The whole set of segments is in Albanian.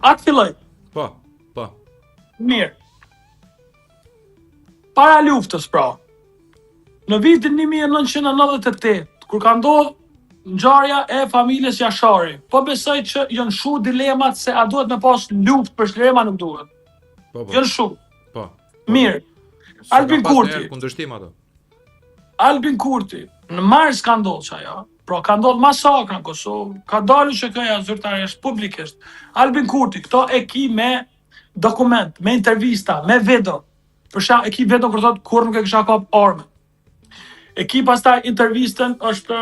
Atë filloj. Po. Mirë. Para luftës, pra. Në vitin 1998, kur ka ndodhur ngjarja e familjes Jashari, po besoj që janë shu dilemat se a duhet me pas luftë për shlema nuk duhet. Po. Janë shu. Po. Mirë. Albin Kurti. Kundërshtim ato. Albin Kurti, në mars ka ndodhur ajo. Pra ka ndodhur masakra në Kosovë, ka dalë SHK-ja zyrtarisht publikisht. Albin Kurti, këto e ki me dokument, me intervista, me video. Për shkak e ki video kur thotë kur nuk e kisha kap armën. E ki pastaj intervistën është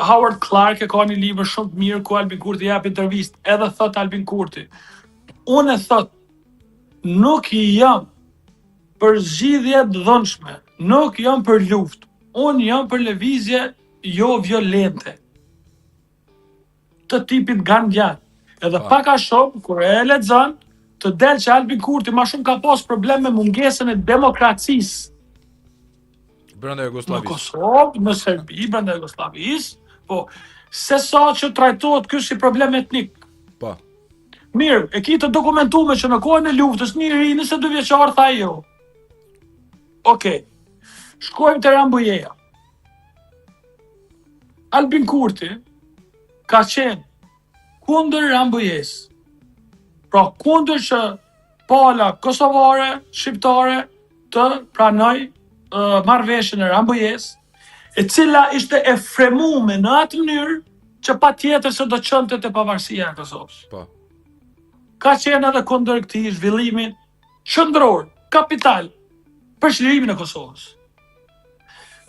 Howard Clark, e ka një libër shumë të mirë ku Albin Kurti jep intervistë, edhe thot Albin Kurti. Unë thot, nuk jam për zgjidhje të dhënshme, nuk jam për luftë, unë jam për lëvizje jo violente. Të tipit Gandhian. Edhe pak a shumë, kur e lexon, të del që Albin Kurti ma shumë ka pas problem me mungesën e demokracisë. Brenda Jugosllavisë. Në Kosovë, në Serbi, brenda Jugosllavisë, po, se sa që trajtohet ky si problem etnik. Po. Mirë, e ki të dokumentuar që në kohën e luftës një ri 22 vjeçar tha jo. Okej. Shkojmë te Rambujeja. Albin Kurti ka qenë kundër Rambujes. Pra kundër që pala kosovare, shqiptare të pranoj marrëveshjen e Rambujes, e cila ishte e fremume në atë mënyrë që patjetër se do çonte te pavarësia e Kosovës. Po. Ka qenë edhe kundër këtij zhvillimi qendror, kapital për çlirimin e Kosovës.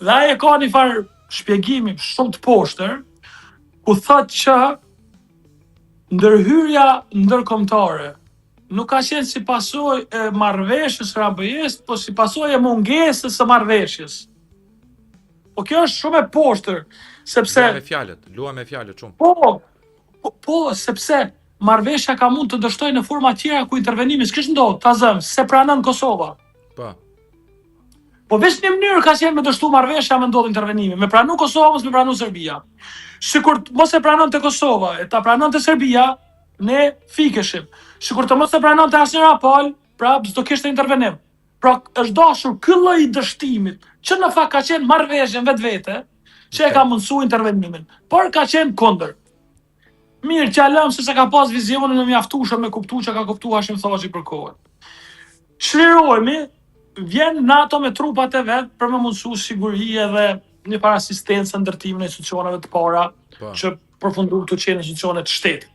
Dhe ai e ka një farë shpjegimi shumë të poshtër, ku thotë që ndërhyrja ndërkombëtare nuk ka qenë si pasojë e marrëveshjes së Rambujes, po si pasojë e mungesës së marrëveshjes. Po kjo është shumë e poshtër, sepse luaj me fjalët shumë. Po, sepse marrëveshja ka mund të dështojë në forma tjera ku intervenimi s'kish ndodhur, ta zëm, se pranon Kosova. Po veç një mënyrë ka qenë me dështu marrëveshja me ndodh intervenimi, me pranu Kosovës, me pranu Serbia. Sikur mos e pranon të Kosova, e ta pranon të Serbia, ne fikeshim. Sikur të mos e pranon të asnjë rapal, prap s'do kishte intervenim. Pra është dashur ky lloj dështimit, që në fakt ka qenë marrëveshje vetvete, që e ka mundsuar intervenimin, por ka qenë kundër. Mirë, që lëm se ka pas vizionin e mjaftueshëm me kuptuar që ka kuptuar Hashim Thaçi për kohën. Çlirohemi, vjen NATO me trupat e vet për me mundësu siguri edhe një farë asistencë në ndërtimin e institucioneve të para që përfunduan të qenë institucione të shtetit.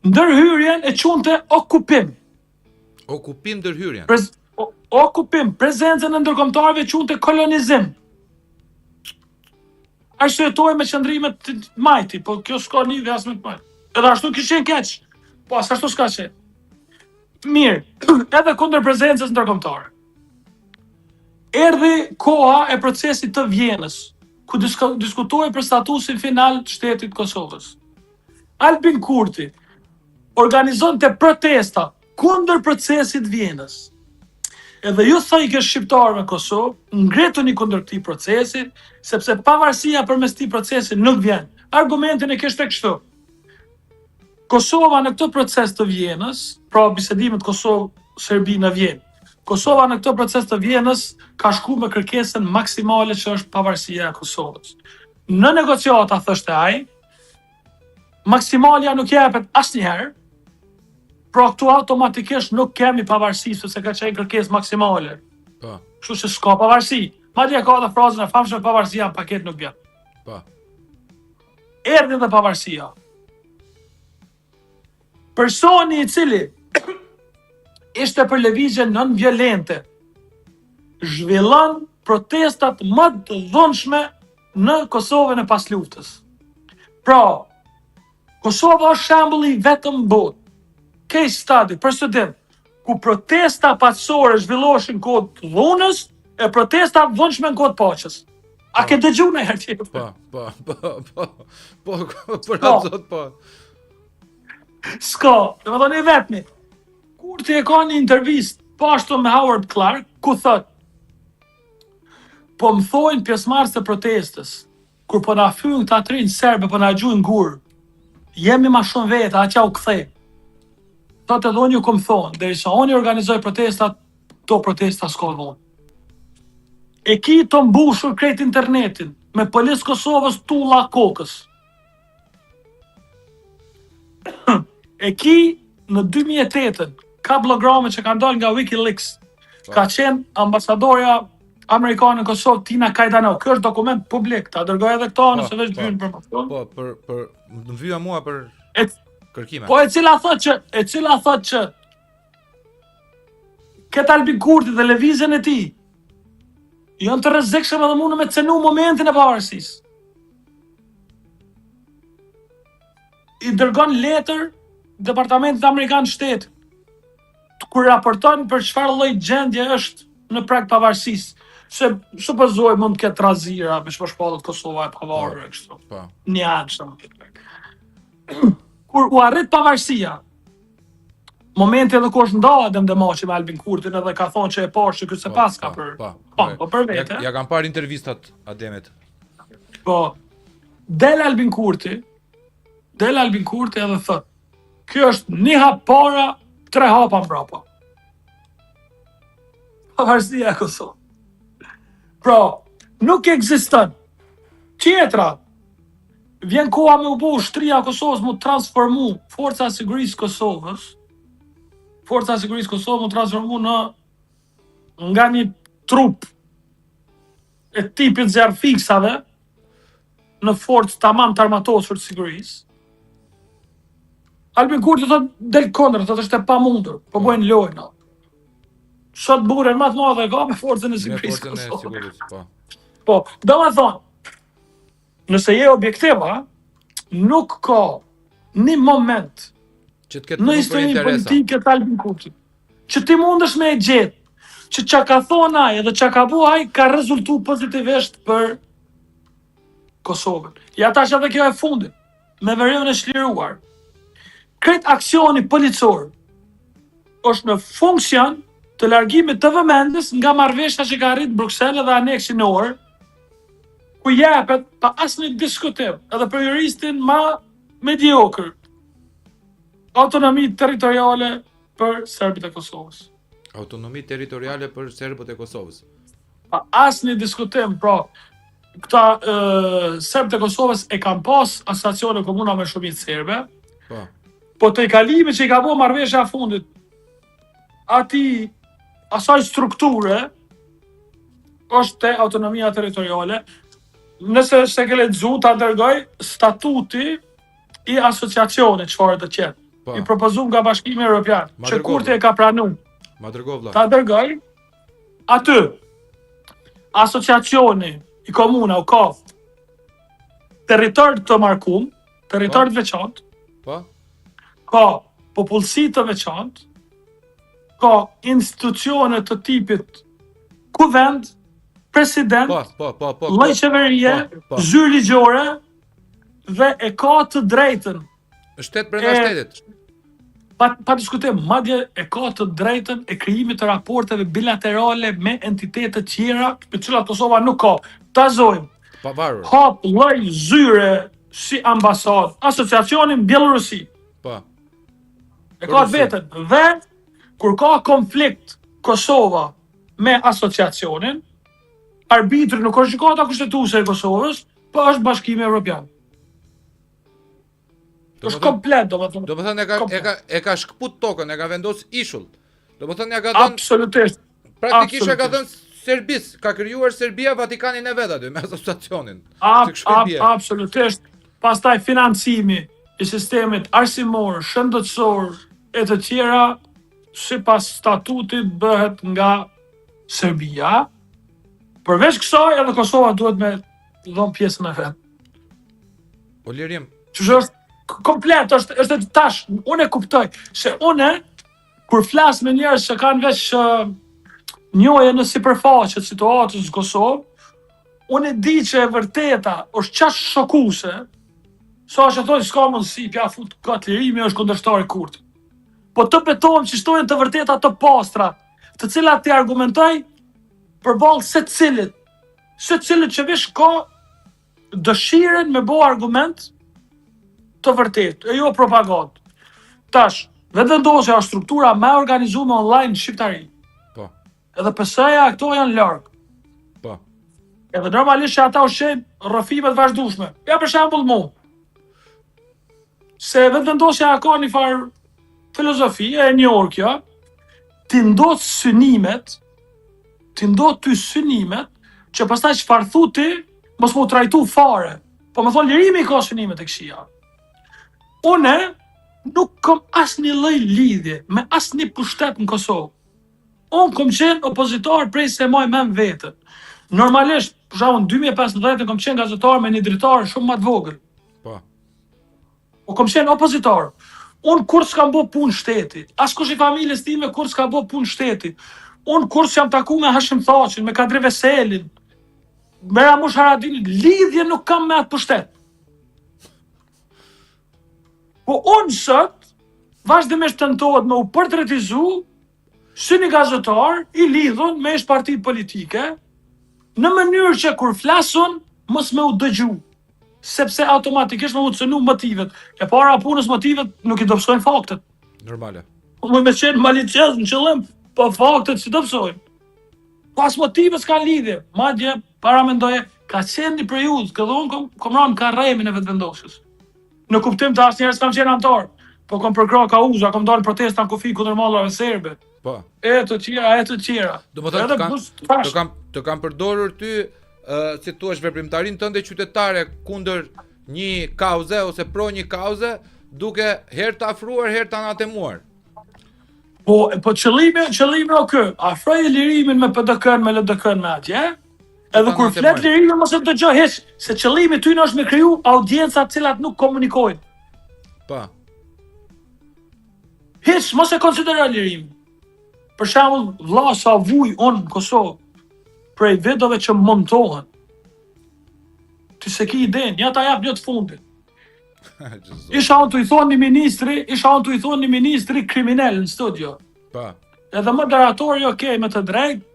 Ndërhyrjen e quante okupim. Okupim ndërhyrjen. Okupim, prezencën e ndërkombëtarëve quante kolonizim. Arsyetoi me qëndrimet të Majti, po kjo s'ka lidhje as me Majti. Edhe ashtu kishin keq. Po as ashtu s'ka qenë. Mirë, edhe kundër prezencës ndërkombëtare. Erdhi koha e procesit të Vjenës, ku diskutohej për statusin final të shtetit Kosovës. Albin Kurti organizonte protesta kundër procesit Vjenës. Edhe ju thoi që shqiptarëve në Kosovë, ngretuni kundër këtij procesi, sepse pavarësia përmes këtij procesi nuk vjen. Argumentin e kishte kështu. Kosova në këtë proces të Vjenës, pra bisedimet Kosovë-Serbi në Vjenë, Kosova në këtë proces të Vjenës ka shku me kërkesën maksimale që është pavarësia e Kosovës. Në negociata, thoshte ai, maksimalja nuk jepet asnjëherë, pra këtu automatikisht nuk kemi pavarësi, sepse ka qenë kërkesë maksimale. Kështu që s'ka pavarësi. Madje ka edhe frazën e famshme pavarësia në paketë nuk vjen. Erdhi dhe pavarësia. Personi i cili ishte për lëvizje non-violente zhvillon protestat më të dhunshme në Kosovën e pas luftës. Pra, Kosova është shembulli vetëm botë. Case study, për studim, ku protesta paqësore zhvilloheshin në kohë të dhunës e protesta dhunshme në kohë të paqes. A ke dëgjuar ndonjëherë tjetër? Po. S'ka, domethënë i vetmi. Kurti e ka një intervistë pashtu me Howard Clark, ku thot: po më thojnë pjesëmarrës të protestës, kur po na fyën këta trinj serbe, po na gjujnë gur, jemi ma shumë vete, aqja u kthej. thot edhe unë ju kom thonë, derisa unë i organizoj protestat, to protesta s'ka vonë. E ki të mbushur krejt internetin, me polis Kosovës tulla kokës. E ki në 2008, ka blograme që kanë dalë nga Wikileaks, ka qenë ambasadorja Amerikanë në Kosovë, Tina Kajdanov. Kjo është dokument publik, ta dërgoj edhe këto nëse veç bën informacion. Po, për në vyja mua për kërkime. Po e cila thot që këtë Albin Kurti dhe lëvizjen e tij janë të rrezikshëm edhe mundë me cenu momentin e pavarësisë. I dërgon letër Departamentit Amerikan të Shtetit, kur raporton për çfarë lloj gjendje është në prag pavarësisë. Se supozoj mund të ketë razira me shpallët Kosova e pavarur kështu. Po. Një anë. Kur u arrit pavarësia, momenti edhe kur është nda Adem Demaçi me Albin Kurtin edhe ka thonë që e parë që ky se pas ka për. Po për vete. Ja kanë parë intervistat Ademit. Po. Del Albin Kurti edhe thot, kjo është një hap para, 3 hapa mbrapa. Pavarësia e Kosovës. Pra, nuk ekziston. Tjetra, vjen koha me u bo ushtria e Kosovës mu transformu Forca e Sigurisë Kosovës. Forca e Sigurisë Kosovës mu transformu nga një trup e tipit zjarfiksave në forcë tamam të armatosur të sigurisë. Albin Kurti thot del kondër, thot është e pamundur, po bojnë lojnë. Sot burën më të madhe ka me forcën e sigurisë Kosovës. Po, do më thonë, nëse je objektiva, nuk ka një moment në historinë politike të Albin Kurti që ti mundesh me e gjetë që çka ka thonë ai dhe çka ka bu ai ka rezultu pozitivisht për Kosovën. Ja tash edhe kjo e fundit, me veriun e çliruar. Këtë aksioni policor është në funksion të largimit të vëmendjes nga marrëveshja që ka arrit Bruksela dhe aneksi në orë, ku jepet pa asnjë diskutim, edhe për juristin më mediokër, autonomi territoriale për serbët e Kosovës. Autonomi territoriale për serbët e Kosovës. Pa asnjë diskutim, pra, këta serbët e Kosovës e kanë pas asociacione komuna me shumicë serbe. Po të i kalimi që i ka bo marrëveshja a fundit, asaj strukture, është te autonomia territoriale. Nëse se ke lexu, ta dërgoj statuti i asociacionit çfarë të qetë. I propozum nga Bashkimi Evropian, që Kurti e ka pranuar. Ma dërgoj vlla. Ta dërgoj aty. Asociacioni i komuna u ka territor të markum, territor të veçantë. Po. Ka popullsi të veçantë, ka institucione të tipit kuvend, president, lloj qeverie, zyrë ligjore dhe e ka të drejtën. Shtet brenda shtetit. Pa diskutim, madje e ka të drejtën e krijimit të raporteve bilaterale me entitete të tjera, me cilat Kosova nuk ka. Tazojmë. Pavarur. Hap lloj zyre si ambasadë, asociacionin Bielorusi. Po. E ka vetën. Dhe kur ka konflikt Kosova me asociacionin, arbitri nuk është gjykata kushtetuese e Kosovës, po është Bashkimi Evropian. Është komplet, domethënë. Domethënë e ka shkput tokën, e ka vendos ishull. Domethënë ja ka dhënë absolutisht. Praktikisht e ka dhënë Serbis, ka krijuar Serbia Vatikanin e vet aty me asociacionin. Absolutisht. Pastaj financimi i sistemit arsimor, shëndetësor e të tjera sipas statutit bëhet nga Serbia. Përveç kësaj edhe Kosova duhet me dhënë pjesën e vet. O lirim. Që është komplet, është tash, unë e kuptoj se unë kur flas me njerëz që kanë veç njohje në sipërfaqe të situatës në Kosovë, unë e di që e vërteta është qaq shokuese, sa që thoi s'ka mundësi, pja fut këtë lirimi është kundërshtar i Kurtit. Po të betohem që shtojnë të vërteta të pastra, të cilat të argumentoj përballë secilit që vesh ka dëshiren me bo argument të vërtet, e jo propagandë. Tash, Vetëvendosja është struktura më e organizuar online në Shqiptari. Po, Edhe PS-ja këto janë larg. po. Edhe normalisht që ata ushqejnë rrëfime të vazhdueshme. Ja për shembull mu. Se vetëvendosja ka një farë filozofi e njohur kjo, ti ndot synimet, që pastaj çfarë thu ti, mos më trajtu fare. Po më thonë lirimi ka synimet e këqija. Une nuk kam asnjë lloj lidhje me asnjë pushtet në Kosovë. Unë kom qenë opozitor prej se moj men vetën. Normalisht, për shembull, në 2015 kom qenë gazetar me një dritar shumë më të vogël. Po. Po kom qenë opozitor. Unë kur s'kam bo punë shteti. Askush i familjes time kur s'ka bo punë shteti. Unë kur s'jam taku me Hashim Thaqin, me Kadri Veselin, me Ramush Haradinin, lidhje nuk kam me atë pushtet. Po unë sot, vazhdimisht tentohet me u portretizu si një gazetar i lidhun me ish partit politike, në mënyrë që kur flasun, mos me u dëgju. Sepse automatikisht me u cënu motivet. E para punës motivet nuk i dobësojnë faktet. Normale. Unë me qenë malicioz në qëllim, po faktet si dobësojnë. Pas motive s'ka lidhje. Madje, para mendoje, ka qenë një periudhë, këdhe unë kom ranë karremin e vetëvendosjes. Në kuptim të asnjëherë s'kam qenë antar, po kom përkra kauza, kom dalë protesta në kufi kundër mallrave serbe. Po. E të tjera. Do më thënë të kam përdorur ty si thua veprimtarinë tënde qytetare kundër një kauze ose pro një kauze, duke herë të afruar, herë të anatemuar. Po qëllimi o kë, afroje lirimin me PDK-n, me LDK-n me atje, edhe kur flet lirimin mos e dëgjoj hiç, se qëllimi ty është me kriju audienca të cilat nuk komunikojnë. Po. Hiç mos e konsidero lirimin. Për shembull, vlla sa vuj unë në Kosovë prej videove që montohen. Ti se ki idenë, ja ta jap një të fundit. Isha unë të i thonë një ministri kriminal në studio. Pa. Edhe moderatori okej me të drejt,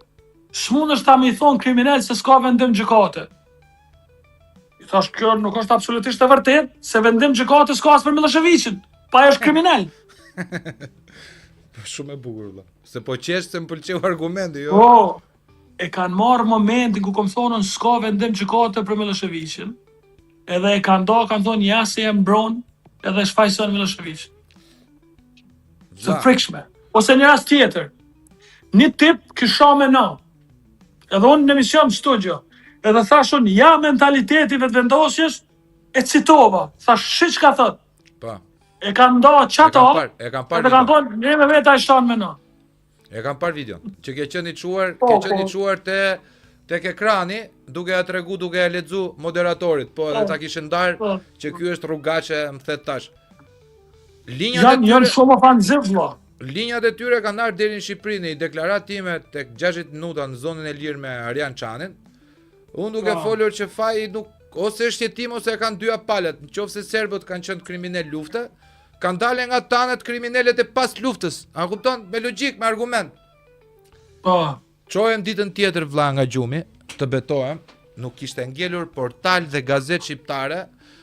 s'mundesh ta më i thonë kriminal se s'ka vendim gjykate. I thash kjo nuk është absolutisht e vërtet, se vendim gjykate s'ka as për Miloševićin, pa ai është kriminal. Shumë e bukur vëlla. Se po qesh se më pëlqeu argumenti, jo. Po, e kanë marrë momentin ku kom thonë s'ka vendim gjykate për Miloševićin. Edhe e kanë thonë ja se e mbron, edhe shfaqson Milošević. Së frikshme. Ose një rast tjetër. Një tip kisha me na. Edhe unë në emision në studio. Edhe thashun ja mentaliteti vetëvendosjes e citova. Thash shiç ka thot. Pa. E kanë nda qato. E kam parë. Edhe kanë thonë ne me veta e shton me na. E kam parë videon. Që ke qenë i çuar tek ekrani, duke ja tregu, duke ja lexu moderatorit, po edhe ta kishin ndarë që ky është rrugaqe, më thet tash. Janë shumë ofanziv vëlla. Linjat e tyre kanë ardhur deri në Shqipëri në deklarat time tek 60 minuta në zonën e lirë me Arjan Çanin. Unë duke folur që faji nuk ose është jetim ose kanë dyja palët, nëse serbët kanë qenë kriminal lufte, kanë dalë nga tanët kriminalet e pas luftës. A kupton? Me logjik, me argument. Po. Çohem ditën tjetër vlla nga gjumi, të betohem, nuk kishte ngelur portal dhe gazetë shqiptare,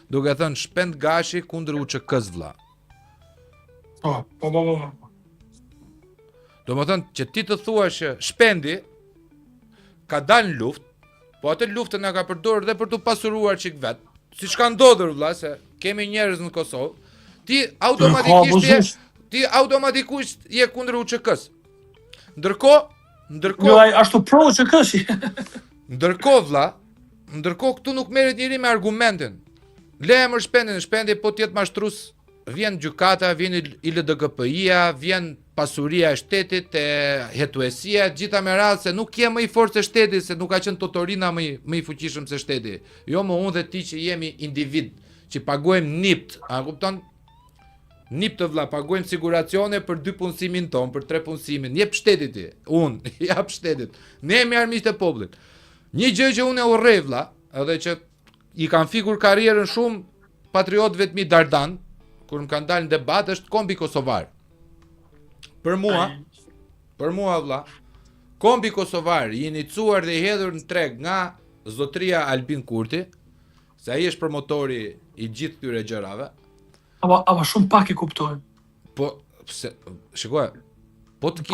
duke thënë shpend gashi kundër UÇK-s vlla. Po. Do më thënë që ti të thua që shpendi ka dalë në luftë, po atë luftën e ka përdorur dhe për të pasuruar çik vet, siç ka ndodhur vlla, se kemi njerëz në Kosovë, ti automatikisht je kundër UÇK-s. Ndërkohë Jo, ashtu pro që kësi. Ndërkohë këtu nuk merret njëri me argumentin. Leje më shpendi po t'jetë mashtrus, vjen gjykata, vjen ILDKPI-a, vjen pasuria e shtetit, hetuesia, gjitha me radhë se nuk je më i fortë se shteti, se nuk ka qenë Totorina më i fuqishëm se shteti. Jo më unë dhe ti që jemi individ, që paguajmë nipt, a kupton? Nip të vlla, paguajmë siguracione për 2 punësimin ton, për 3 punësimin. Jep shtetit ti. Unë jap shtetit. Ne jemi armiqtë e popullit. Një gjë që unë e urrej vlla, edhe që i kanë fikur karrierën shumë patriotëve të mi Dardan, kur më kanë dalë në debat, është kombi kosovar. Për mua vlla, kombi kosovar i inicuar dhe i hedhur në treg nga zotria Albin Kurti, se ai është promotori i gjithë këtyre gjërave. Ama shumë pak e kuptojnë. Po, Shikoj, po të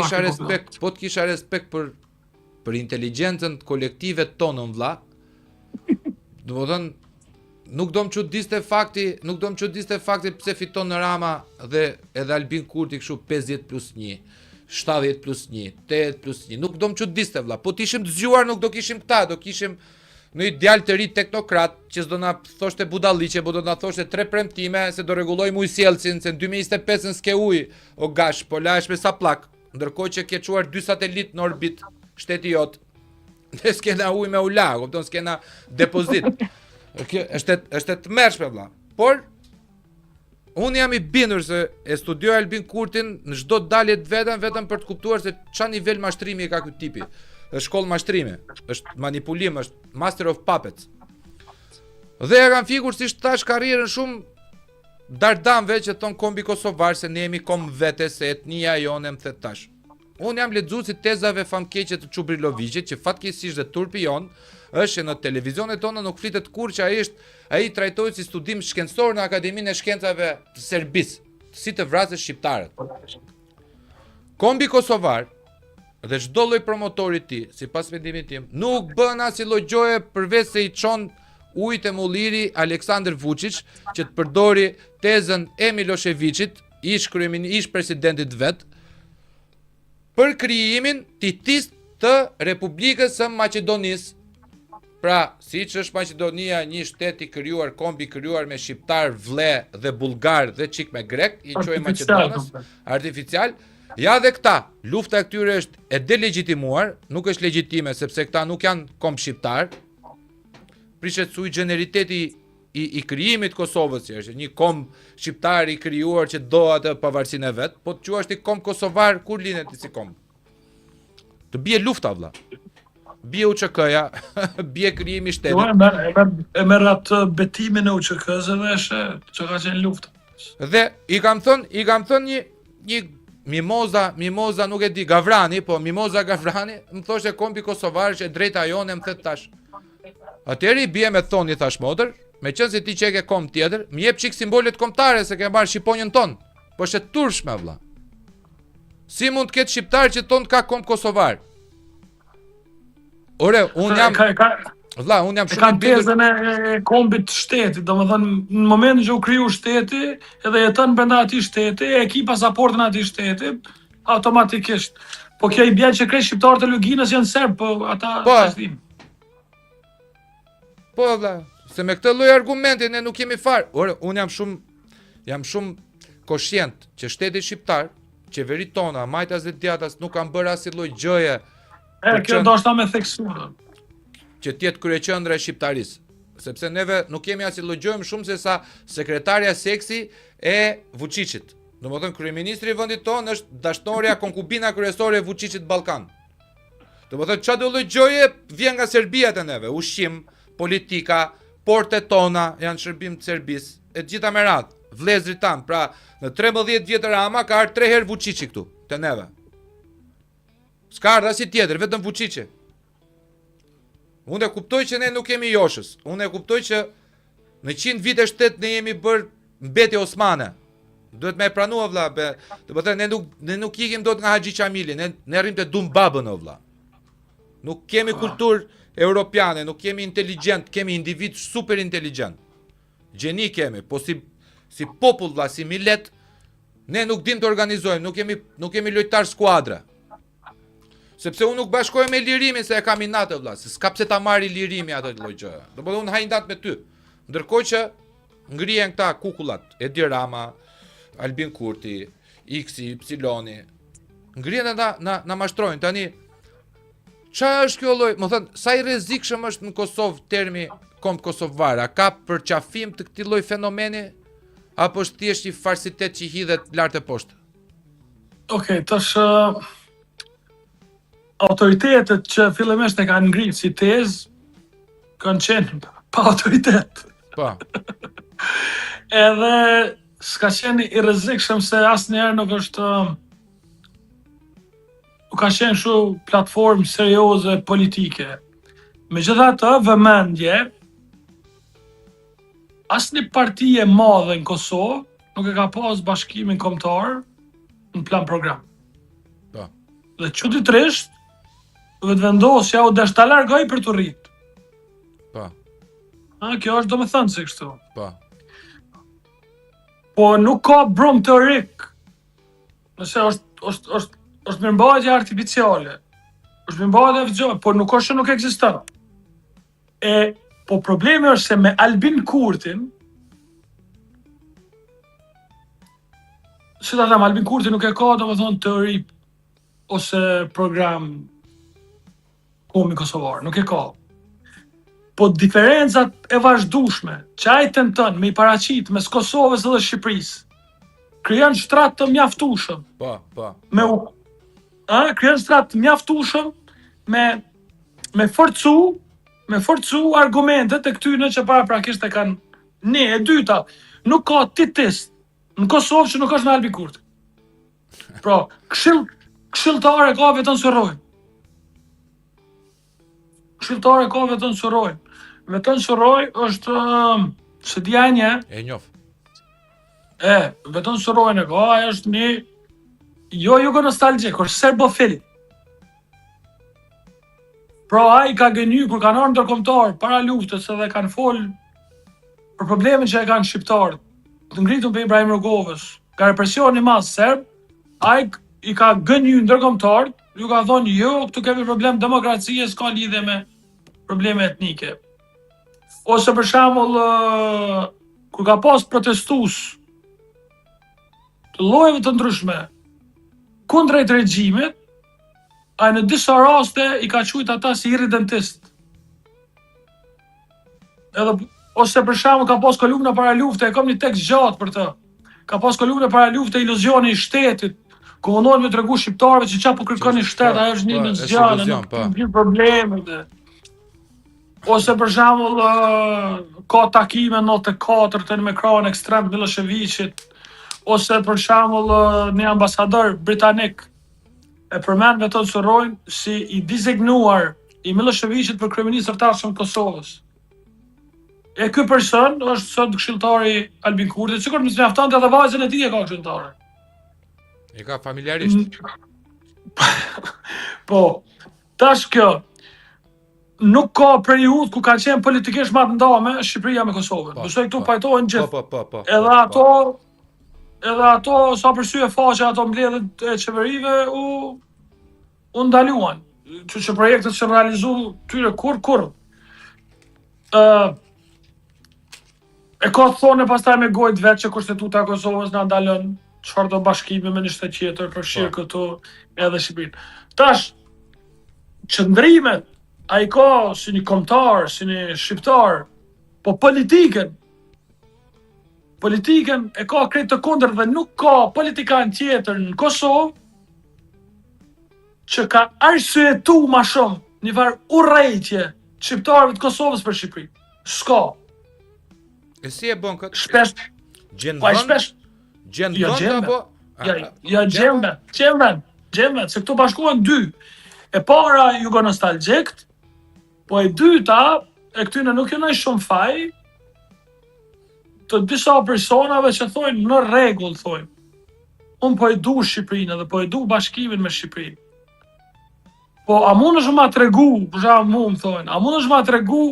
kisha respekt për inteligjencën kolektive tonën vlla. Domethënë nuk do më çuditste fakti pse fiton në Rama dhe edhe Albin Kurti kështu 50+1, 70+1, 80+1. Nuk do më çuditste vlla. Po të ishim të zgjuar nuk do kishim këta, do kishim në një djalë të ri teknokrat që s'do na thoshte budalliqe, po do na thoshte 3 premtime se do rregullojmë ujësjellsin, se në 2025 s'ke ujë, o gash, po lahesh me sa plak, ndërkohë që ke çuar 2 satelit në orbit shteti jot. Ne s'kena ujë me ula, kupton, s'kena depozit. Kjo është të mërshme vlla. Por unë jam i bindur se e studioj Albin Kurtin në çdo dalje të vetëm për të kuptuar se ç'a nivel mashtrimi ka ky tipi. Është shkollë mashtrimi, është manipulim, është master of puppets. Dhe e kanë figur si tash karrierën shumë dardamve që ton kombi kosovar se ne jemi kom vete se etnia jone më thet tash. Unë jam lexuesi tezave famkeqe të Çubrilovicit që fatkeqësisht dhe turpi jon është që në televizionet tona nuk flitet kurrë që ai trajtohet si studim shkencor në Akademinë e Shkencave të Serbisë, si të vrasë shqiptarët. Kombi kosovar dhe çdo lloj promotori ti, sipas mendimit tim, nuk bën asnjë lloj gjoje përveç se i çon ujit e mulliri Aleksandar Vučić që të përdori tezën e Miloševićit, ish presidentit vet, për krijimin titist të Republikës së Maqedonisë. Pra, siç është Maqedonia një shtet i krijuar, kombi krijuar me shqiptar, vlle dhe bullgar dhe çik me grek, i quajmë Maqedonës, artificial. Ja dhe këta, lufta e këtyre është e delegjitimuar, nuk është legjitime sepse këta nuk janë kom shqiptar. Prishet sui generiteti i krijimit Kosovës, që është një kom shqiptar i krijuar që do atë pavarësinë e vet, po të quash ti kom kosovar, kur linet ti si kom? Të bie lufta vlla. Bie UÇK-ja, bie krijimi i shtetit. Jo, e merr atë betimin e UÇK-s dhe është që ka qenë luftë. Dhe i kam thënë një Mimoza nuk e di, Gavrani, po Mimoza Gavrani, më thoshte kombi kosovar që e drejta jone, më thet tash. Atëri bie me thoni thash modër, me qenë se ti që e ke kom tjetër, më jep çik simbolet kombëtare se ke marr shqiponjën ton. Po është e turshme vlla. Si mund të ketë shqiptar që ton ka kom kosovar? Ore, unë jam shumë i bindur. Tezën e kombit të shtetit, domethënë në momentin që u kriju shteti, edhe jeton brenda atij shteti, e ki pasaportën atij shteti, automatikisht. Po kjo i bën që krejt shqiptarët e Luginës janë serb, po ata vazhdim. Po valla, se me këtë lloj argumenti ne nuk kemi fare. Ore, unë jam shumë koshient që shteti shqiptar, qeveritë tona, majtas dhe djathtas nuk kanë bërë asnjë lloj gjëje. Kjo ndoshta me theksuar. Që tjetë kryeqendra e shqiptarisë, sepse neve nuk kemi as i llogjojmë shumë se sa sekretarja seksi e Vučićit. Domethënë kryeministri i vendit tonë është dashnorja konkubina kryesore e Vučićit Ballkan. Domethënë çfarë do lloj gjoje vjen nga Serbia te neve, ushqim, politika, portet tona janë shërbim të Serbisë, e gjitha me radhë. Vllezrit tan, pra në 13 vjetër Rama ka ardhur 3 herë Vučići këtu te neve. S'ka ardhur as i tjetër, vetëm Vučići. Unë e kuptoj që ne nuk kemi joshës. Unë e kuptoj që në 100 vite shtet ne jemi bërë mbetje osmane. Duhet me e pranua vlla, do të thënë ne nuk ikim dot nga Haxhi Qamili, ne rrim te dum babën o vlla. Nuk kemi kulturë europiane, nuk kemi inteligjent, kemi individ super inteligjent. Gjeni kemi, po si popull vlla, si millet, ne nuk dim të organizojmë, nuk kemi lojtar skuadra. Sepse unë nuk bashkoj me lirimin se e kam inatë vlla, se s'ka pse ta marri lirimi atë lloj gjë. Do të thonë unë ha inat me ty. Ndërkohë që ngrihen këta kukullat, Edi Rama, Albin Kurti, X, Y, ngrihen ata na mashtrojnë. Tani çfarë është kjo lloj? Më thon, sa i rrezikshëm është në Kosovë termi kom kosovar? A ka përqafim të këtij lloj fenomeni apo është thjesht një farsitet që hidhet lart e poshtë? Okej, tash autoritetet që fillimisht e kanë ngritur si tezë kanë qenë pa autoritet. Po. Edhe s'ka qenë i rrezikshëm se asnjëherë nuk ka qenë shu platformë serioze politike. Megjithatë, vëmendje, asnjë parti e madhe në Kosovë nuk e ka pas bashkimin kombëtar në plan program. Po. Dhe çuditërisht vetë vendosja u desh ta largoj për të rrit. Po. Kjo është domethënë se kështu. Po. Po nuk ka brum teorik. Nëse është mirëmbajtje artificiale. Është mirëmbajtje artificiale, por nuk është që nuk ekziston. Po problemi është se me Albin Kurtin, si ta them, Albin Kurti nuk e ka domethënë teori ose program komi kosovar, nuk e ka. Po diferencat e vazhdueshme që ai tenton me i paraqit mes Kosovës dhe Shqipërisë, krijon shtrat të mjaftueshëm. Po. Krijon shtrat të mjaftueshëm me forcu argumentet e këtyre që paraprakisht e kanë. E dyta, nuk ka titist në Kosovë që nuk është në Albin Kurti. Pra, këshilltare ka vetëm Sorrojnë. Këshilltare ka vetëm Sorrojnë. Vetëm Sorroj është se djanje. E njoh. Vetëm Sorrojnë e ka, ajo është një jo jugo nostalgjik, është serbofil. Pra ai ka gënjy kur kanë ardhur ndërkombëtar para luftës edhe kanë fol për problemet që e kanë shqiptarët, të ngritur për Ibrahim Rogovës, ka represion i madh serb, ai i ka gënjy ndërkombëtarët, ju ka thonë jo, këtu kemi problem demokracie, s'ka lidhje me probleme etnike. Ose për shembull kur ka pas protestues të llojeve të ndryshme kundrejt regjimit, ai në disa raste i ka quajtur ata si irridentist. Ose për shembull ka pas kolumna para lufte, e kam një tekst gjatë për të. Ka pas kolumna para lufte iluzioni i shtetit, ku mundohen me tregu shqiptarëve që çfarë po kërkon i shteti, ajo është një zgjallë, nuk ka probleme. Ose për shembull ka takime në 94 me krahun ekstrem të Miloševićit, ose për shembull një ambasador britanik e përmend vetëm Sorrojnë si i designuar i Miloševićit për kryeminist tërtarshëm të Kosovës. Ky person është sot këshilltari Albin Kurti, sikur më mjafton edhe vajzën e tij e ka këshilltare. E ka familjarisht. Po, tash kjo nuk ka periudhë ku kanë qenë politikisht më të ndame Shqipëria me Kosovën. Besoj këtu pajtohen gjithë. Po. Edhe ato sa përsye faqe ato mbledhjet e qeverive u ndaluan. Që projektet që realizu tyre kur. E ka thonë pastaj me gojë vetë që Kushtetuta e Kosovës na ndalon çfarë do bashkimi me një shtet tjetër përfshirë këtu edhe Shqipërinë. Tash qëndrimet ai ka si një kombëtar, si një shqiptar, po politikën e ka krejt të kundërt dhe nuk ka politikan tjetër në Kosovë që ka arsyetu ma shumë një farë urrejtje shqiptarëve të Kosovës për Shqipërinë. S'ka. E si e bën këtë? Shpesh. Gjendon apo? Ja, gjemben, se këtu bashkohen dy. E para jugonostalgjikët, po e dyta, e këtyne nuk jënoj shumë faj, të disa personave që thojnë në rregull, thojnë. Unë po e du Shqipërinë dhe po e du bashkimin me Shqipërinë. Po a mund është ma tregu, për shembull mu më thojnë, a mund është ma tregu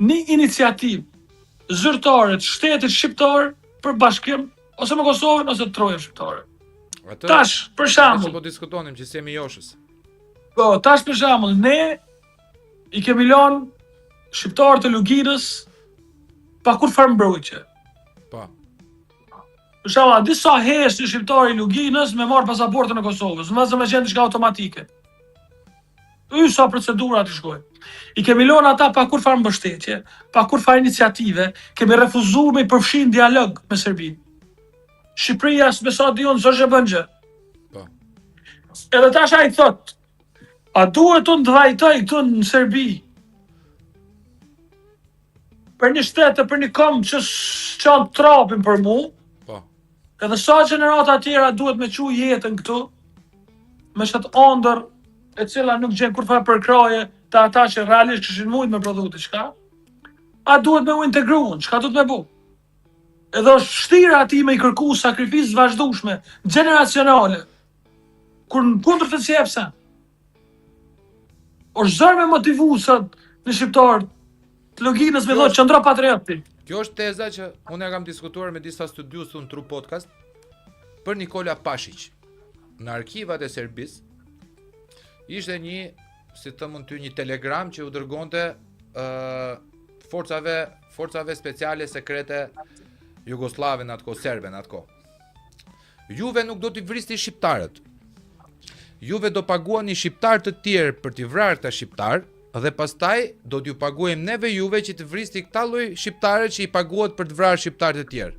një iniciativë zyrtare të shtetit shqiptar për bashkim ose me Kosovën ose të trojën shqiptare. Tash, për shembull, po diskutonim që semi Joshës. Po, tash për shembull, ne i kemi lënë shqiptarët e Luginës pa kur farë mbrojtje. Po. Për shembull, disa heshtë shqiptarë i Luginës me marr pasaportën e Kosovës, më me qenë diçka automatike. Sa procedura të shkojnë. I kemi lënë ata pa kur farë mbështetje, pa kur farë iniciative, kemi refuzuar me i përfshin dialog me Serbinë. Shqipëria me sa diun s'është bën gjë. Po. Edhe tash ai thot, a duhet unë të vajtoj këtu në Serbi për një shtet e për një kom që s'qan trapin për mu, Po. Edhe sa gjenerata tjera duhet me qu jetën këtu, me qëtë ondër e cila nuk gjenë kur farë përkraje të ata që realisht këshin mujt me prodhu diçka, a duhet me u integruën, çka duhet me bu? Edhe është shtira ati me i kërku sakrifisë vazhdueshme, generacionale, kur në kundër të si epse. Është zërë me motivu sot në shqiptarë, të loginës me dhëtë qëndro patrioti. Kjo është teza që unë e kam diskutuar me disa studiusë në Tru Podcast për Nikola Pashic. Në arkivat e Serbisë ishte një, si të mund ty, një telegram që u dërgonte forcave speciale sekrete jugoslave në atko, serbe në atko. Juve nuk do t'i vristi shqiptarët. Juve do paguani shqiptar të tjerë për t'i vrarë këta shqiptar, dhe pastaj do t'ju paguajmë neve juve që të vristi këta lloj shqiptare që i paguhet për të vrarë shqiptar të tjerë.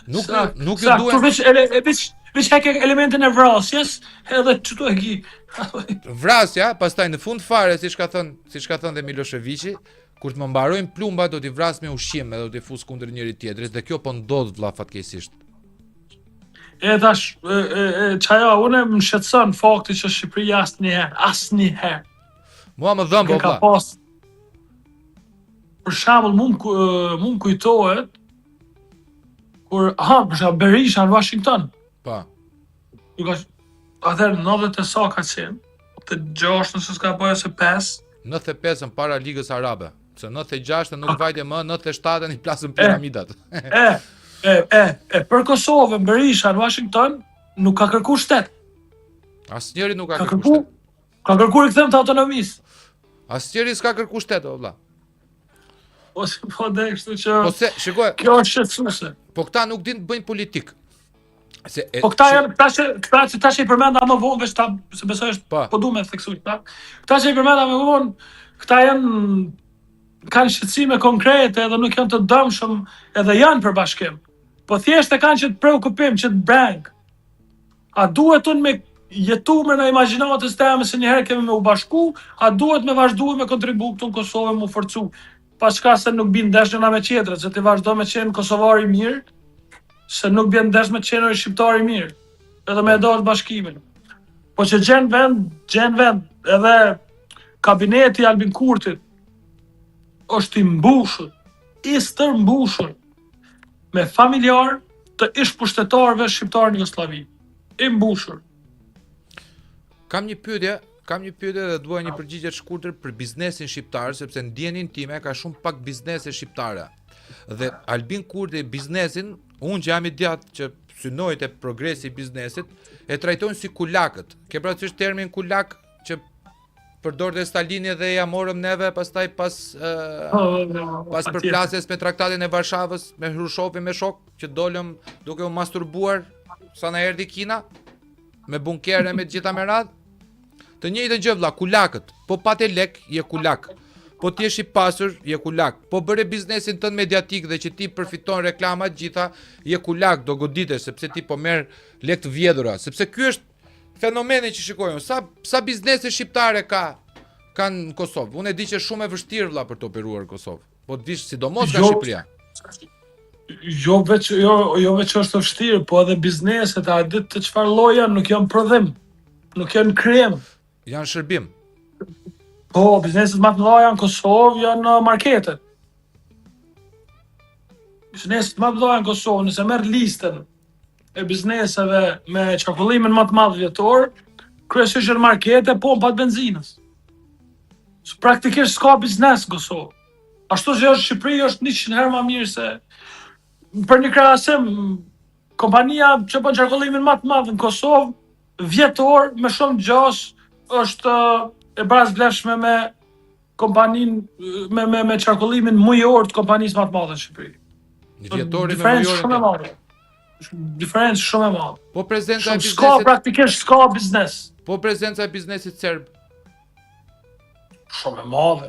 Nuk ju duhen. Veç heke elementin e vrasjes, edhe çtu e gi. Vrasja, pastaj në fund fare, siç ka thënë dhe Miloševiqi, kur të më mbarojnë plumba do t'i vras me ushqim edhe do t'i fus kundër njëri tjetrit, dhe kjo po ndodh vlla fatkeqësisht. Tash, çaja, unë më shqetëson fakti që Shqipëria asnjëherë. Mua më dhëm Ka valla. pas. Për shembull, mu më kujtohet kur për shembull Berisha në Washington. Pa. Atëherë 90 e sa ka qenë, të 6 nëse s'ka bëjë se 5. 95 para Ligës Arabe, se 96 nuk vajte më, 97 i plasën piramidat. Për Kosovën, Berisha në Washington nuk ka kërku shtet. Asnjëri nuk ka kërku shtet. Ka kërku rikthim të autonomisë. Asnjëri s'ka kërku shtet, o vlla. Po dhe kështu që shikoj, kjo është shqetësuese. Po këta nuk din të bëjnë politikë. Po këta janë, këta që i përmenda më vonë, veç ta, se besoj është, po du me theksuj, këta që i përmenda më vonë, këta kanë shqetësime konkrete edhe nuk janë të dëmshëm edhe janë për bashkim. Po thjesht e kanë që të preokupim, që të breng. A duhet unë me jetu me në imaginatës teme se njëherë kemi me u bashku, a duhet me vazhdu me kontribu këtu në Kosovë me u forcu. Pa shka se nuk bin deshjona me qetrët, se ti vazhdo me qenë Kosovari mirë, se nuk bjen desh me qenë shqiptari mirë, edhe me dorë bashkimin. Po që gjen vend, edhe kabineti Albin Kurtit është i mbushur, i stër mbushur, me familjar të ish pushtetarëve shqiptarë në Jugosllavi. I mbushur. Kam një pyetje dhe dua një përgjigje të shkurtër për biznesin shqiptar, sepse në ndjenjën time ka shumë pak biznese shqiptare. Dhe Albin Kurti biznesin, unë që jam i djatë që synoj te progresi i biznesit, e trajtojnë si kulakët. Ke parasysh termin kulak që përdorte Stalini dhe ja morëm neve pastaj pas përplasjes me traktatin e Varshavës me Hrushovin me shok, që dolëm duke u masturbuar sa na erdhi Kina me bunkere me gjitha me radhë. Të njëjtën gjë vlla, kulakët. Po patë lek, je kulak. Po ti jesh i pasur, je kulak. Po bëre biznesin tënd mediatik dhe që ti përfiton reklamat gjitha, je kulak, do goditesh sepse ti po merr lek të vjedhura, sepse ky është fenomeni që shikojmë. Sa biznese shqiptare kanë në Kosovë. Unë e di që është shumë e vështirë vlla për të operuar në Kosovë. Po dish sidomos nga Shqipëria. Jo veç është vështirë, po edhe bizneset, a ditë të çfarë lloj janë, nuk janë prodhim, nuk janë krim. Janë shërbim. Po, bizneset më të mëdha në Kosovë janë marketet. Bizneset më të mëdha në Kosovë, nëse merr listën e bizneseve me qarkullimin më të madh vjetor, kryesisht janë markete, pompat benzinës. Praktikisht s'ka biznes në Kosovë. Ashtu që është Shqipëria është 100 herë më mirë se për një krahasim kompania që bën qarkullimin më të madh në Kosovë vjetor me shumë gjas është e barazvlefshme me kompaninë me qarkullimin mujor të kompanisë më të madhe në Shqipëri. Vjetori me mujorin. Diferencë shumë e madhe. Po prezenca e biznesit. S'ka praktikisht s'ka biznes. Po prezenca e biznesit serb. Shumë e madhe.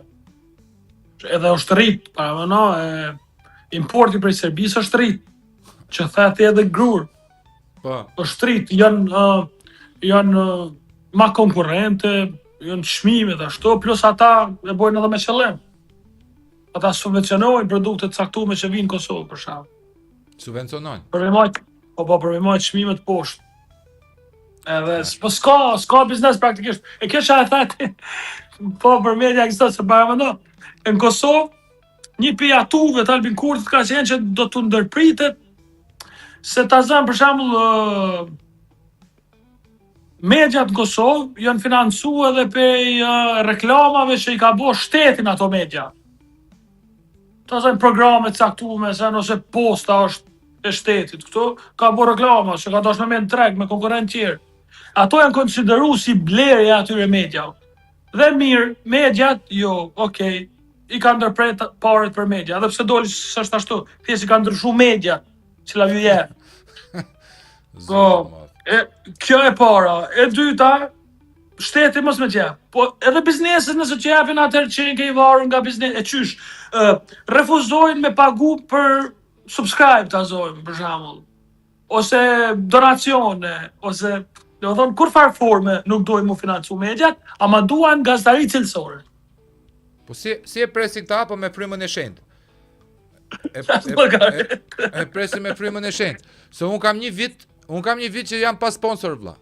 Edhe është rrit, paramendo, importi prej Serbisë është rrit. Që thati edhe grur. Po. Është rrit, janë ma konkurrente, janë çmimet ashtu, plus ata e bojnë edhe me qëllim. Ata subvencionojnë produkte të caktuara që vinë në Kosovë për shkak. Subvencionojnë. Për me majtë çmimet poshtë. Edhe po s'ka biznes praktikisht. E kjo që e thati, po për media ekziston se paramendo. Në Kosovë, një prej atuve të Albin Kurtit ka qenë që do të ndërpritet se ta zënë për shembull Mediat në Kosovë janë financu edhe prej reklamave që i ka bo shtetin ato media. Ta zënë programe caktume, ose posta është e shtetit. Këtu ka bo reklama, që ka dosh me në treg, me konkurrent tjerë. Ato janë konsideru si blerje atyre media. Dhe mirë, mediat, jo, okej, i ka ndërpret paret për media. Dhe pse doli së është ashtu, thjesht i ka ndryshu media, që la vje. Kjo e para. E dyta, shteti mos me qep. Po edhe bizneset nëse qepin atër që ke i varur nga biznes, e qysh, refuzojnë me pagu për subscribe të azojnë, për shembull. Ose donacione, ose, do thonë, kur farë forme nuk dojnë mu financu mediat, ama duan gazetari cilësore. Po si e presin këta apo me frymën e shenjtë? E presin me frymën e shenjtë. Se unë kam një vit që jam pa sponsor, vlla.